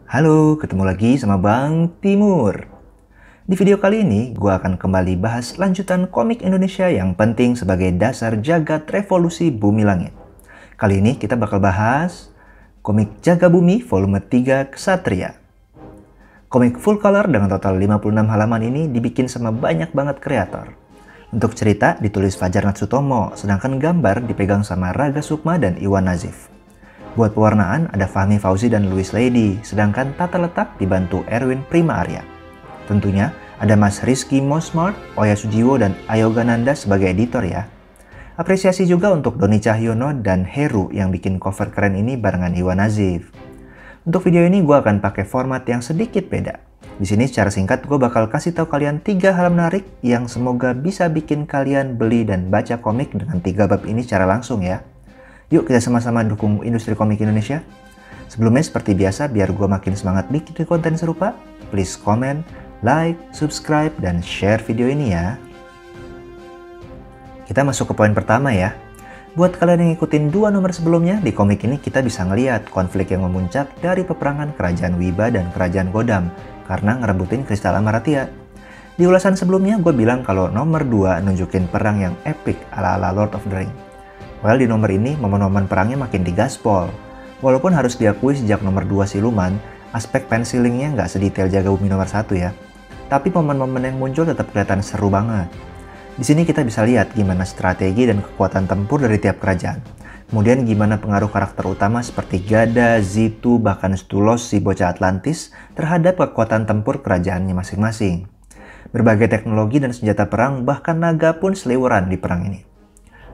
Halo, ketemu lagi sama Bang Timur. Di video kali ini, gue akan kembali bahas lanjutan komik Indonesia yang penting sebagai dasar jagat revolusi bumi langit. Kali ini kita bakal bahas komik Jaga Bumi volume 3 Ksatria. Komik full color dengan total 56 halaman ini dibikin sama banyak banget kreator. Untuk cerita ditulis Fajar Natsutomo, sedangkan gambar dipegang sama Raga Sukma dan Iwan Nazif. Buat pewarnaan ada Fahmi Fauzi dan Louis Lady, sedangkan tata letak dibantu Erwin Prima Arya. Tentunya ada Mas Rizky Mosmart, Oya Sujiwo, dan Ayogananda sebagai editor ya. Apresiasi juga untuk Doni Cahyono dan Heru yang bikin cover keren ini barengan Iwan Nazif. Untuk video ini gue akan pakai format yang sedikit beda. Di sini secara singkat gue bakal kasih tahu kalian 3 hal menarik yang semoga bisa bikin kalian beli dan baca komik dengan 3 bab ini secara langsung ya. Yuk kita sama-sama dukung industri komik Indonesia. Sebelumnya seperti biasa, biar gue makin semangat bikin konten serupa, please comment, like, subscribe, dan share video ini ya. Kita masuk ke poin pertama ya. Buat kalian yang ngikutin 2 nomor sebelumnya, di komik ini kita bisa ngeliat konflik yang memuncak dari peperangan Kerajaan Wiba dan Kerajaan Godam karena ngerebutin Kristal Amaratia. Di ulasan sebelumnya gue bilang kalau nomor 2 nunjukin perang yang epic ala-ala Lord of the Ring. Well, di nomor ini momen-momen perangnya makin digaspol. Walaupun harus diakui sejak nomor 2 Siluman, aspek pencilingnya nggak sedetail Jaga Bumi nomor 1 ya. Tapi momen-momen yang muncul tetap kelihatan seru banget. Di sini kita bisa lihat gimana strategi dan kekuatan tempur dari tiap kerajaan. Kemudian gimana pengaruh karakter utama seperti Gada, Zitu, bahkan Stulos si bocah Atlantis terhadap kekuatan tempur kerajaannya masing-masing. Berbagai teknologi dan senjata perang, bahkan naga pun seliweran di perang ini.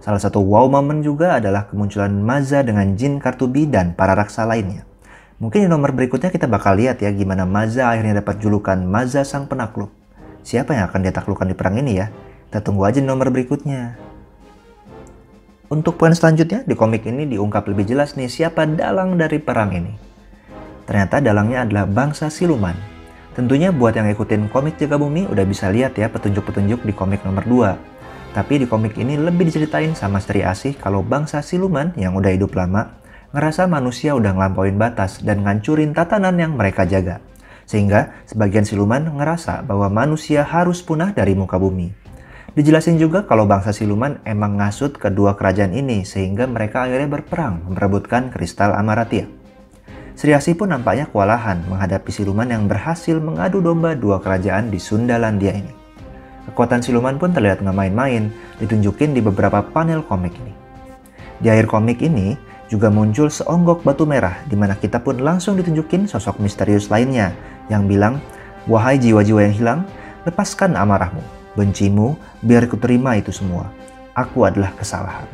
Salah satu wow moment juga adalah kemunculan Maza dengan Jin Kartubi dan para raksa lainnya. Mungkin di nomor berikutnya kita bakal lihat ya gimana Maza akhirnya dapat julukan Maza Sang Penakluk. Siapa yang akan dia taklukkan di perang ini ya? Kita tunggu aja di nomor berikutnya. Untuk poin selanjutnya, di komik ini diungkap lebih jelas nih siapa dalang dari perang ini. Ternyata dalangnya adalah bangsa siluman. Tentunya buat yang ngikutin komik Jaga Bumi udah bisa lihat ya petunjuk-petunjuk di komik nomor 2. Tapi di komik ini lebih diceritain sama Sri Asih kalau bangsa siluman yang udah hidup lama ngerasa manusia udah ngelampauin batas dan ngancurin tatanan yang mereka jaga. Sehingga sebagian siluman ngerasa bahwa manusia harus punah dari muka bumi. Dijelasin juga kalau bangsa siluman emang ngasut kedua kerajaan ini sehingga mereka akhirnya berperang merebutkan Kristal Amaratia. Sri Asih pun nampaknya kewalahan menghadapi siluman yang berhasil mengadu domba 2 kerajaan di Sundalandia ini. Kekuatan siluman pun terlihat nggak main-main, ditunjukin di beberapa panel komik ini. Di akhir komik ini juga muncul seonggok batu merah, di mana kita pun langsung ditunjukin sosok misterius lainnya yang bilang, "Wahai jiwa-jiwa yang hilang, lepaskan amarahmu, bencimu, biar kuterima itu semua. Aku adalah kesalahan."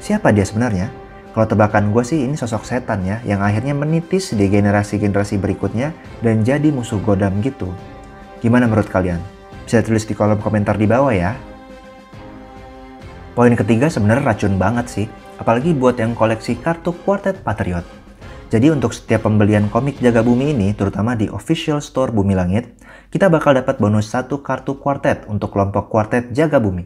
Siapa dia sebenarnya? Kalau tebakan gue sih ini sosok setan ya, yang akhirnya menitis di generasi-generasi berikutnya dan jadi musuh Godam gitu. Gimana menurut kalian? Bisa tulis di kolom komentar di bawah ya. Poin ketiga sebenarnya racun banget sih, apalagi buat yang koleksi kartu Quartet Patriot. Jadi untuk setiap pembelian komik Jaga Bumi ini, terutama di official store Bumi Langit, kita bakal dapat bonus 1 kartu Quartet untuk kelompok Quartet Jaga Bumi.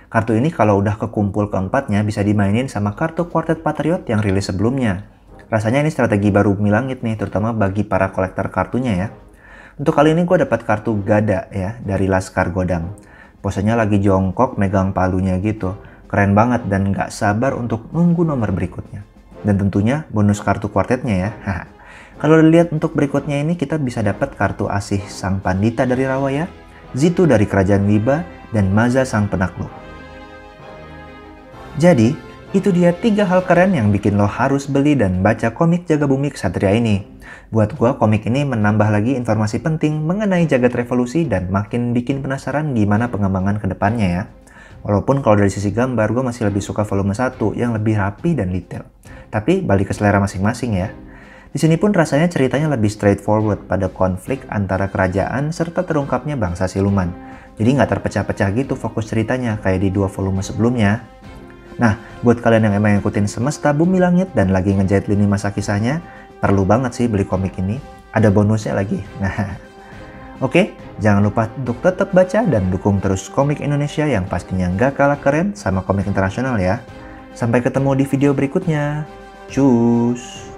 Kartu ini kalau udah kekumpul keempatnya bisa dimainin sama kartu Quartet Patriot yang rilis sebelumnya. Rasanya ini strategi baru Bumi Langit nih, terutama bagi para kolektor kartunya ya. Untuk kali ini gue dapat kartu Gada ya dari Laskar Godam. Posenya lagi jongkok megang palunya gitu. Keren banget dan gak sabar untuk nunggu nomor berikutnya. Dan tentunya bonus kartu kuartetnya ya. Kalau dilihat untuk berikutnya ini kita bisa dapat kartu Asih Sang Pandita dari Rawaya, Zitu dari Kerajaan Wiba, dan Maza Sang Penakluk. Jadi, itu dia 3 hal keren yang bikin lo harus beli dan baca komik Jaga Bumi Ksatria ini. Buat gue, komik ini menambah lagi informasi penting mengenai jagat revolusi dan makin bikin penasaran gimana pengembangan kedepannya ya. Walaupun kalau dari sisi gambar, gue masih lebih suka volume 1 yang lebih rapi dan detail. Tapi balik ke selera masing-masing ya. Di sini pun rasanya ceritanya lebih straightforward pada konflik antara kerajaan serta terungkapnya bangsa siluman. Jadi nggak terpecah-pecah gitu fokus ceritanya kayak di 2 volume sebelumnya. Nah, buat kalian yang emang ngikutin semesta Bumi Langit dan lagi ngejahit lini masa kisahnya, perlu banget sih beli komik ini. Ada bonusnya lagi. Nah, oke, jangan lupa untuk tetap baca dan dukung terus komik Indonesia yang pastinya nggak kalah keren sama komik internasional ya. Sampai ketemu di video berikutnya. Cus!